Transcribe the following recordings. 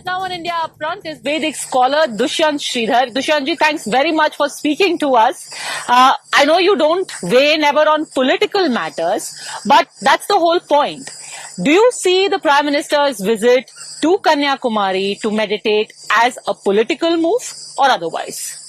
now on India Upfront is Vedic scholar Dushyant Sridhar. Dushyantji, thanks very much for speaking to us. I know you don't weigh never on political matters, but that's the whole point. Do you see the Prime Minister's visit to Kanyakumari to meditate as a political move or otherwise?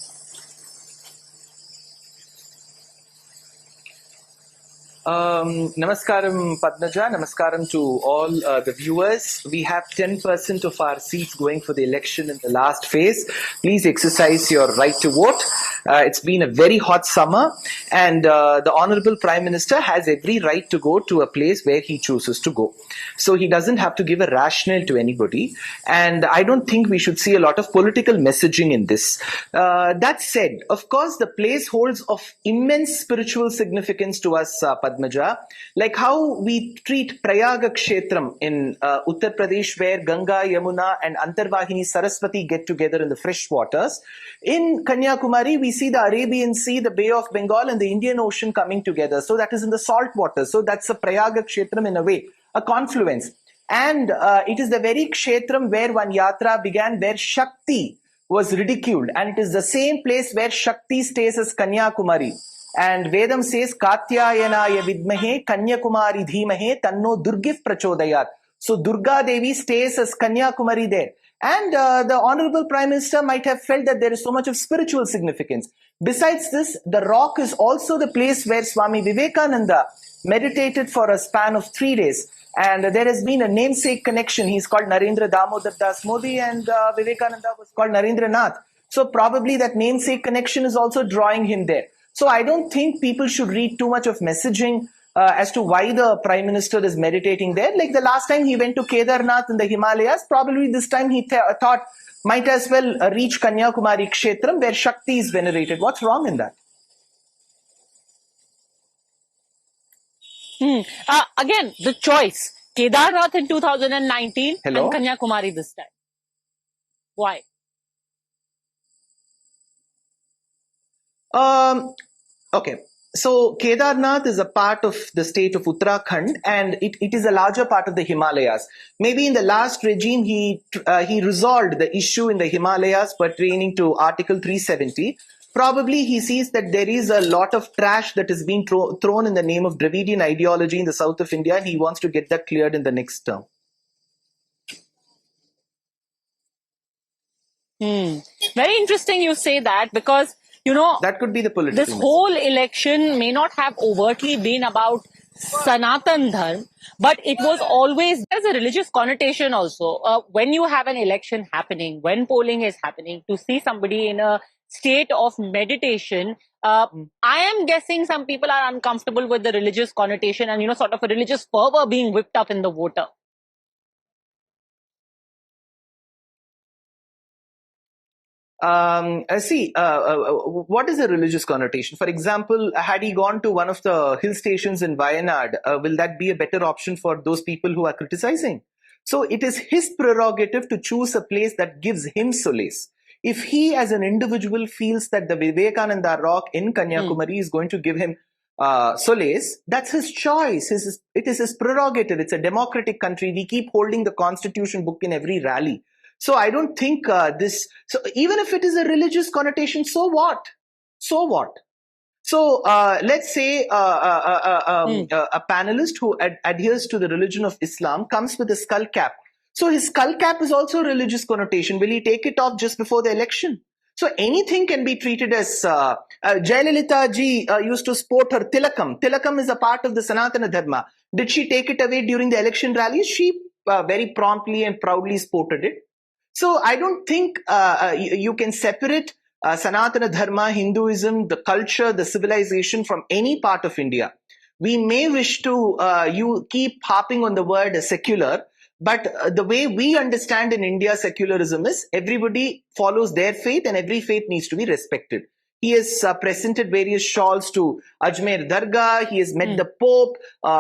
Namaskaram, Padmaja. Namaskaram to all the viewers. We have 10% of our seats going for the election in the last phase. Please exercise your right to vote. It's been a very hot summer, and the Honorable Prime Minister has every right to go to a place where he chooses to go. So he doesn't have to give a rationale to anybody, and I don't think we should see a lot of political messaging in this. That said, of course, the place holds of immense spiritual significance to us, Padmaja, like how we treat Prayaga Kshetram in Uttar Pradesh, where Ganga, Yamuna, and Antarvahini Saraswati get together in the fresh waters. In Kanyakumari, we see the Arabian Sea, the Bay of Bengal, and the Indian Ocean coming together. So that is in the salt water. So that's a Prayaga Kshetram in a way, a confluence. And it is the very Kshetram where one yatra began, where Shakti was ridiculed. And it is the same place where Shakti stays as Kanyakumari. And Vedam says, Katyayanaya vidmahe, Kanyakumari dhimahe, tanno Durgif prachodayat. So Durga Devi stays as Kanyakumari there. And the Honorable Prime Minister might have felt that there is so much of spiritual significance. Besides this, the rock is also the place where Swami Vivekananda meditated for a span of 3 days. And there has been a namesake connection. He's called Narendra Damodar Das Modi, and Vivekananda was called Narendra Nath. So probably that namesake connection is also drawing him there. So I don't think people should read too much of messaging as to why the Prime Minister is meditating there. Like the last time he went to Kedarnath in the Himalayas, probably this time he thought might as well reach Kanyakumari Kshetram where Shakti is venerated. What's wrong in that? Again, the choice. Kedarnath in 2019 Hello? and Kanyakumari this time. Why? Okay. So Kedarnath is a part of the state of Uttarakhand, and it is a larger part of the Himalayas. Maybe in the last regime, he resolved the issue in the Himalayas pertaining to Article 370. Probably he sees that there is a lot of trash that is being thrown in the name of Dravidian ideology in the south of India, and he wants to get that cleared in the next term. Very interesting you say that, because that could be the political this whole election may not have overtly been about Sanatan Dharma, but it was always, there's a religious connotation also. When you have an election happening, when polling is happening, to see somebody in a state of meditation, I am guessing some people are uncomfortable with the religious connotation and, sort of a religious fervor being whipped up in the voter. What is a religious connotation? For example, had he gone to one of the hill stations in Wayanad, will that be a better option for those people who are criticizing? So it is his prerogative to choose a place that gives him solace. If he as an individual feels that the Vivekananda rock in Kanyakumari is going to give him solace, that's his choice. It is his prerogative. It's a democratic country. We keep holding the constitution book in every rally. So I don't think so even if it is a religious connotation, so what? So what? So let's say a panelist who adheres to the religion of Islam comes with a skull cap. So his skull cap is also a religious connotation. Will he take it off just before the election? So anything can be treated as Jayalalitha ji used to sport her tilakam. Tilakam is a part of the Sanatana Dharma. Did she take it away during the election rallies? She very promptly and proudly sported it. So I don't think you can separate Sanatana Dharma, Hinduism, the culture, the civilization from any part of India. We may wish to you keep harping on the word secular, but the way we understand in India secularism is everybody follows their faith and every faith needs to be respected. He has presented various shawls to Ajmer Dargah. He has met the Pope.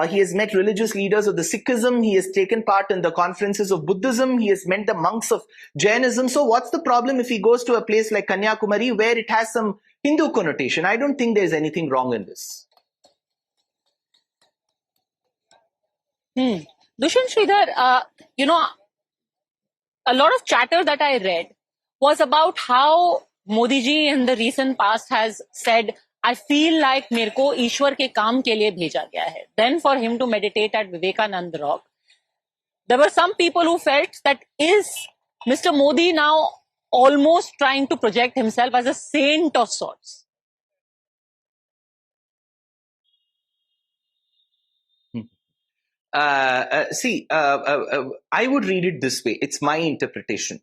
He has met religious leaders of the Sikhism. He has taken part in the conferences of Buddhism. He has met the monks of Jainism. So what's the problem if he goes to a place like Kanyakumari where it has some Hindu connotation? I don't think there's anything wrong in this. Dushyant Sridhar, a lot of chatter that I read was about how Modi ji in the recent past has said, I feel like मेरे को ईश्वर के काम के लिए भेजा गया है. Then for him to meditate at Vivekanand Rock, there were some people who felt that is Mr. Modi now almost trying to project himself as a saint of sorts. I would read it this way. It's my interpretation.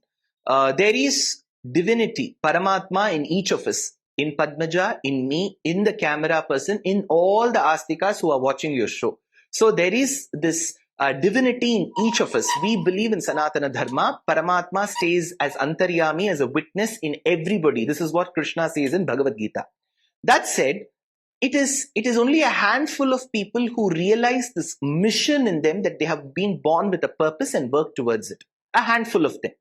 There is divinity, Paramatma in each of us, in Padmaja, in me, in the camera person, in all the Astikas who are watching your show. So there is this divinity in each of us. We believe in Sanatana Dharma. Paramatma stays as Antaryami, as a witness in everybody. This is what Krishna says in Bhagavad Gita. That said, it is only a handful of people who realize this mission in them, that they have been born with a purpose and work towards it. A handful of them.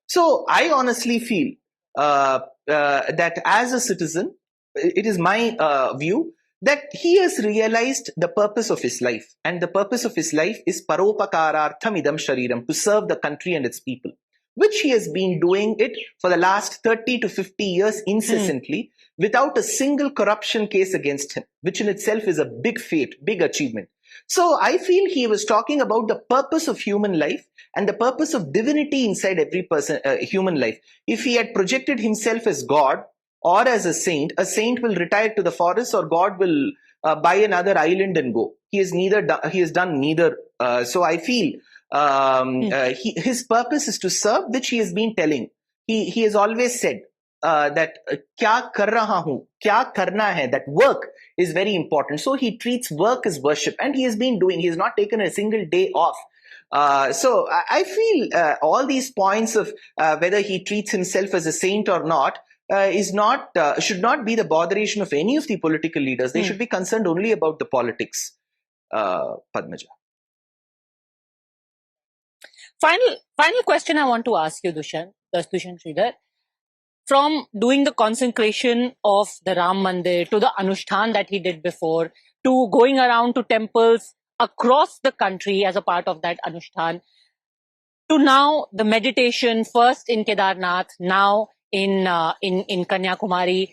So I honestly feel that as a citizen, it is my view that he has realized the purpose of his life. And the purpose of his life is paropakarartham idam shariram, to serve the country and its people, which he has been doing it for the last 30 to 50 years incessantly, without a single corruption case against him, which in itself is a big feat, big achievement. So I feel he was talking about the purpose of human life and the purpose of divinity inside every person, human life. If he had projected himself as God or as a saint will retire to the forest, or God will buy another island and go. He has done neither. So I feel his purpose is to serve, which he has been telling. He has always said that kya kar raha hu, kya karna hai, that work is very important. So he treats work as worship, and he has been doing. He has not taken a single day off. So I feel all these points of whether he treats himself as a saint or not should not be the botheration of any of the political leaders. They should be concerned only about the politics. Padmaja. Final question I want to ask you, Dushyant Sridhar. From doing the consecration of the Ram Mandir to the Anushtan that he did before, to going around to temples across the country as a part of that Anushtan, to now the meditation, first in Kedarnath, now in Kanyakumari.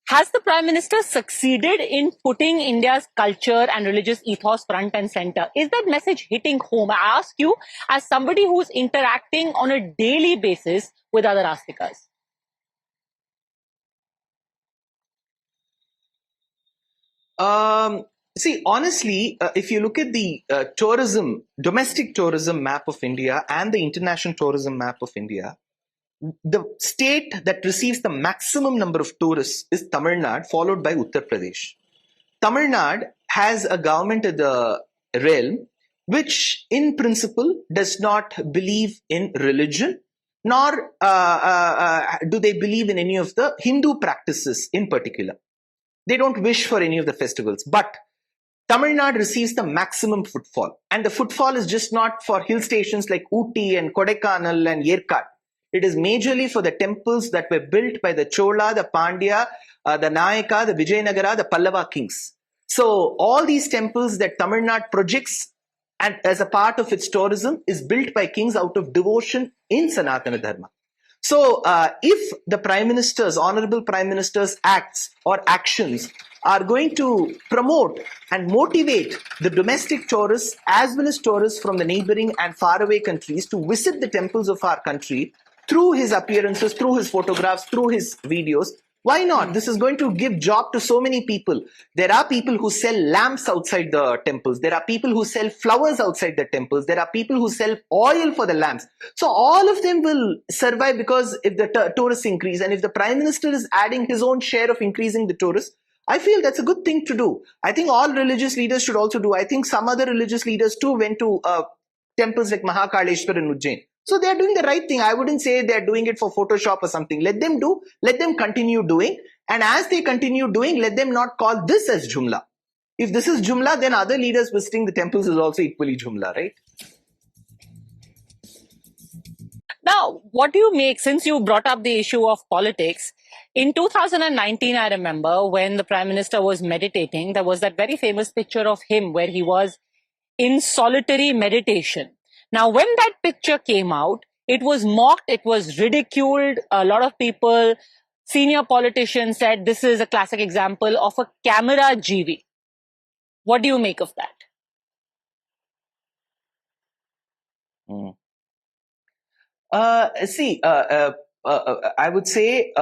Has the Prime Minister succeeded in putting India's culture and religious ethos front and center? Is that message hitting home? I ask you as somebody who's interacting on a daily basis with other Astikas. See, honestly, if you look at the domestic tourism map of India and the international tourism map of India, the state that receives the maximum number of tourists is Tamil Nadu, followed by Uttar Pradesh. Tamil Nadu has a government at the realm which, in principle, does not believe in religion, nor do they believe in any of the Hindu practices in particular. They don't wish for any of the festivals. But Tamil Nadu receives the maximum footfall. And the footfall is just not for hill stations like Ooty and Kodaikanal and Yerkad. It is majorly for the temples that were built by the Chola, the Pandya, the Nayaka, the Vijayanagara, the Pallava kings. So all these temples that Tamil Nadu projects and as a part of its tourism is built by kings out of devotion in Sanatana Dharma. So if the Prime Minister's, Honorable Prime Minister's acts or actions are going to promote and motivate the domestic tourists as well as tourists from the neighboring and faraway countries to visit the temples of our country through his appearances, through his photographs, through his videos, why not? This is going to give job to so many people. There are people who sell lamps outside the temples. There are people who sell flowers outside the temples. There are people who sell oil for the lamps. So all of them will survive because if the tourists increase, and if the Prime Minister is adding his own share of increasing the tourists, I feel that's a good thing to do. I think all religious leaders should also do. I think some other religious leaders too went to temples like Mahakaleshwar and Ujjain. So they are doing the right thing. I wouldn't say they're doing it for Photoshop or something. Let them do. Let them continue doing. And as they continue doing, let them not call this as Jumla. If this is Jumla, then other leaders visiting the temples is also equally Jumla, right? Now, what do you make, since you brought up the issue of politics, in 2019, I remember when the Prime Minister was meditating, there was that very famous picture of him where he was in solitary meditation. Now, when that picture came out, It was mocked, it was ridiculed. A lot of people, senior politicians said this is a classic example of a camera GV. What do you make of that? Mm. See, I would say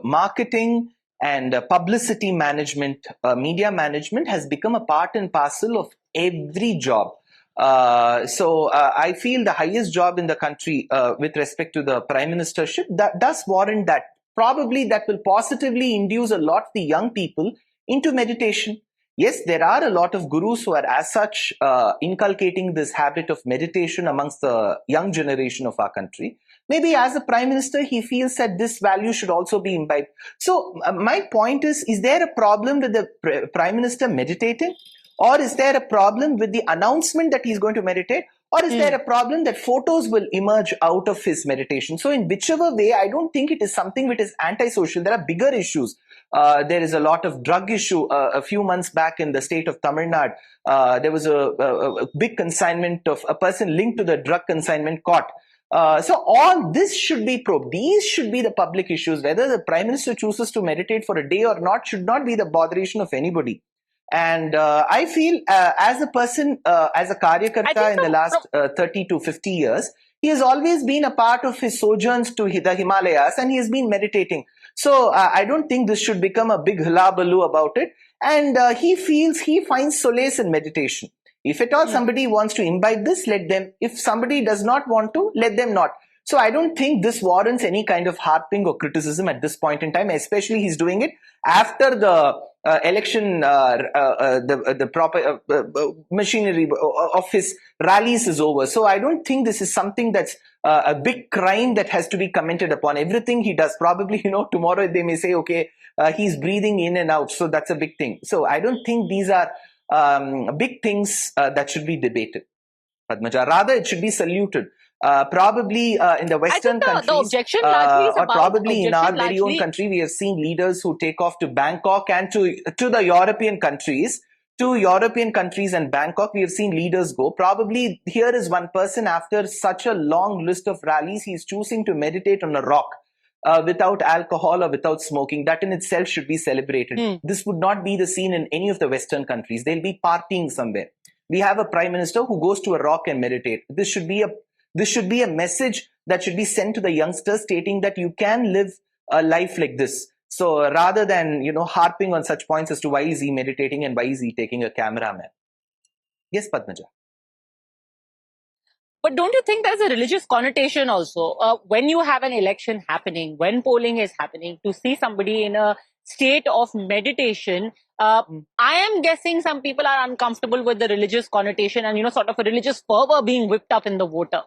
marketing and publicity management, media management has become a part and parcel of every job. I feel the highest job in the country with respect to the prime ministership that does warrant that. Probably that will positively induce a lot of the young people into meditation. Yes, there are a lot of gurus who are as such inculcating this habit of meditation amongst the young generation of our country. Maybe as a prime minister, he feels that this value should also be imbibed. So my point is there a problem with the prime minister meditating? Or is there a problem with the announcement that he's going to meditate? Or is there a problem that photos will emerge out of his meditation? So in whichever way, I don't think it is something which is antisocial. There are bigger issues. There is a lot of drug issue. A few months back in the state of Tamil Nadu, there was a big consignment of a person linked to the drug consignment caught. So all this should be probed. These should be the public issues. Whether the prime minister chooses to meditate for a day or not should not be the botheration of anybody. And I feel as a person, as a Karyakarta in the last 30 to 50 years, he has always been a part of his sojourns to the Himalayas and he has been meditating. So I don't think this should become a big hullabaloo about it. And he finds solace in meditation. If at all somebody wants to imbibe this, let them. If somebody does not want to, let them not. So I don't think this warrants any kind of harping or criticism at this point in time, especially he's doing it after the election, the proper machinery of his rallies is over. So I don't think this is something that's a big crime that has to be commented upon. Everything he does, probably, tomorrow they may say, okay, he's breathing in and out. So that's a big thing. So I don't think these are big things that should be debated, Padmaja. Rather, it should be saluted. Probably in the Western countries, the objection largely is or probably in our very own country, we have seen leaders who take off to Bangkok and to the European countries. To European countries and Bangkok, we have seen leaders go. Probably here is one person after such a long list of rallies, he is choosing to meditate on a rock without alcohol or without smoking. That in itself should be celebrated. This would not be the scene in any of the Western countries. They'll be partying somewhere. We have a prime minister who goes to a rock and meditate. This should be a message that should be sent to the youngsters stating that you can live a life like this. So rather than, harping on such points as to why is he meditating and why is he taking a cameraman. Yes, Padmaja. But don't you think there's a religious connotation also? When you have an election happening, when polling is happening, to see somebody in a state of meditation, I am guessing some people are uncomfortable with the religious connotation and, sort of a religious fervor being whipped up in the voter.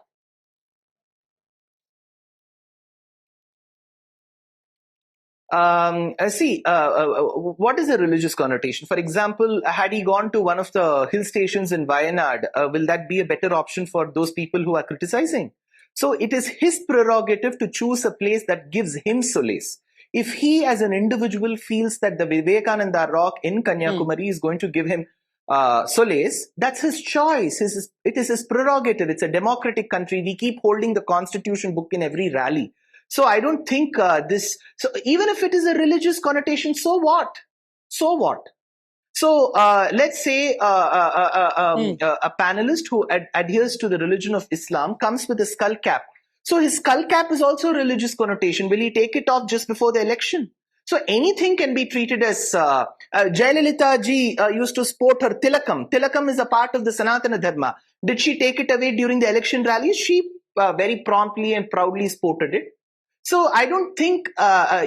What is a religious connotation? For example, had he gone to one of the hill stations in Wayanad, will that be a better option for those people who are criticizing? So it is his prerogative to choose a place that gives him solace. If he as an individual feels that the Vivekananda rock in Kanyakumari is going to give him solace, that's his choice. It is his prerogative. It's a democratic country. We keep holding the constitution book in every rally. So I don't think so even if it is a religious connotation, so what? So what? So let's say a panelist who adheres to the religion of Islam comes with a skull cap. So his skull cap is also a religious connotation. Will he take it off just before the election? So anything can be treated as Jayalalitha ji used to sport her tilakam. Tilakam is a part of the Sanatana Dharma. Did she take it away during the election rallies? She very promptly and proudly sported it. So I don't think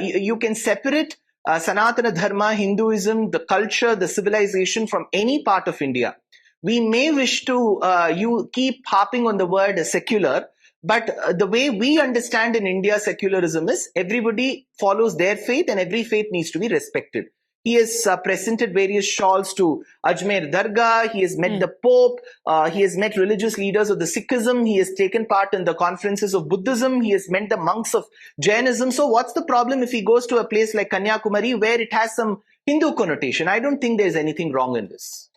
you can separate Sanatana Dharma, Hinduism, the culture, the civilization from any part of India. We may wish to you keep harping on the word secular, but the way we understand in India secularism is everybody follows their faith and every faith needs to be respected. He has presented various shawls to Ajmer Dargah. He has met the Pope. He has met religious leaders of the Sikhism. He has taken part in the conferences of Buddhism. He has met the monks of Jainism. So what's the problem if he goes to a place like Kanyakumari where it has some Hindu connotation? I don't think there's anything wrong in this.